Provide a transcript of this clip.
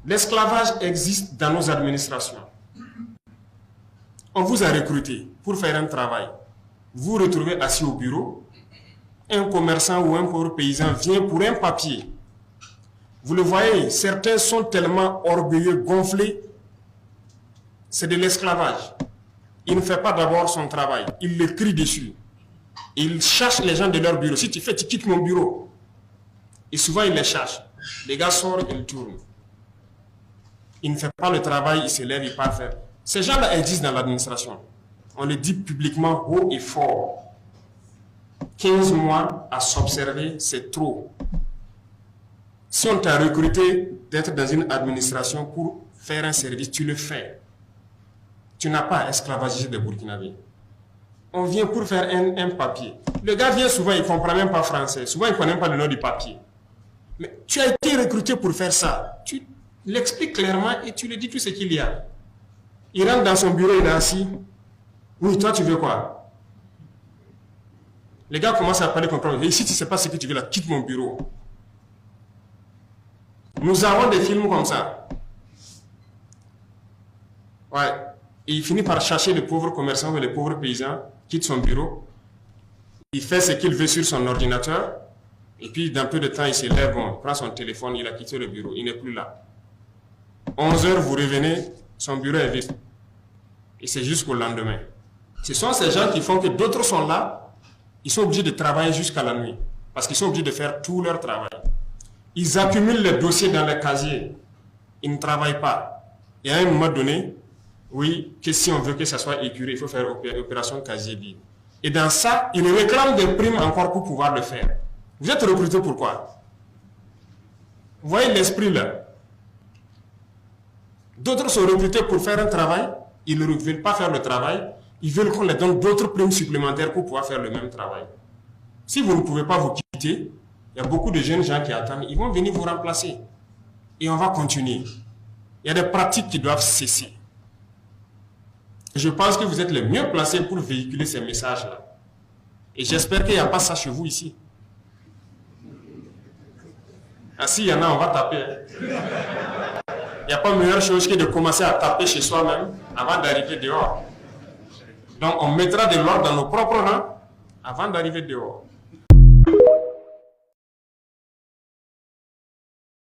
L'esclavage existe dans nos administrations. On vous a recruté pour faire un travail. Vous vous retrouvez assis au bureau. Un commerçant ou un pauvre paysan vient pour un papier. Vous le voyez, certains sont tellement orgueilleux, gonflés. C'est de l'esclavage. Il ne fait pas d'abord son travail. Il le crie dessus. Il cherche les gens de leur bureau. Si tu fais, tu quittes mon bureau. Et souvent, il les cherche. Les gars sortent, ils tournent. Il ne fait pas le travail, il se lève, il part faire. Ces gens-là existent dans l'administration. On le dit publiquement haut et fort. 15 mois à s'observer, c'est trop. Si on t'a recruté d'être dans une administration pour faire un service, tu le fais. Tu n'as pas à esclavagiser des Burkinabés. On vient pour faire un papier. Le gars vient souvent, il ne comprend même pas français. Souvent, il ne connaît même pas le nom du papier. Mais tu as été recruté pour faire ça. Tu l'expliques clairement et tu lui dis tout ce qu'il y a. Il rentre dans son bureau, il est assis. Oui, toi, tu veux quoi? Les gars commencent à parler, comprendre. Et si tu ne sais pas ce que tu veux là, quitte mon bureau. Nous avons des films comme ça. Ouais. Et il finit par chercher le pauvre commerçant ou le pauvre paysan, quitte son bureau. Il fait ce qu'il veut sur son ordinateur. Et puis, dans peu de temps, il se lève, bon, il prend son téléphone, il a quitté le bureau. Il n'est plus là. 11 heures, vous revenez, son bureau est vide. Et c'est jusqu'au lendemain. Ce sont ces gens qui font que d'autres sont là, ils sont obligés de travailler jusqu'à la nuit. Parce qu'ils sont obligés de faire tout leur travail. Ils accumulent les dossiers dans les casiers. Ils ne travaillent pas. Et à un moment donné, oui, que si on veut que ça soit épuré, il faut faire opération casier libre. Et dans ça, ils réclament des primes encore pour pouvoir le faire. Vous êtes recruté pourquoi? Vous voyez l'esprit là? D'autres sont recrutés pour faire un travail, ils ne veulent pas faire le travail, ils veulent qu'on leur donne d'autres primes supplémentaires pour pouvoir faire le même travail. Si vous ne pouvez pas vous quitter, il y a beaucoup de jeunes gens qui attendent, ils vont venir vous remplacer. Et on va continuer. Il y a des pratiques qui doivent cesser. Je pense que vous êtes les mieux placés pour véhiculer ces messages-là. Et j'espère qu'il n'y a pas ça chez vous ici. Ah, s'il y en a, on va taper. Il n'y a pas meilleure chose que de commencer à taper chez soi-même avant d'arriver dehors. Donc, on mettra de l'ordre dans nos propres rangs avant d'arriver dehors.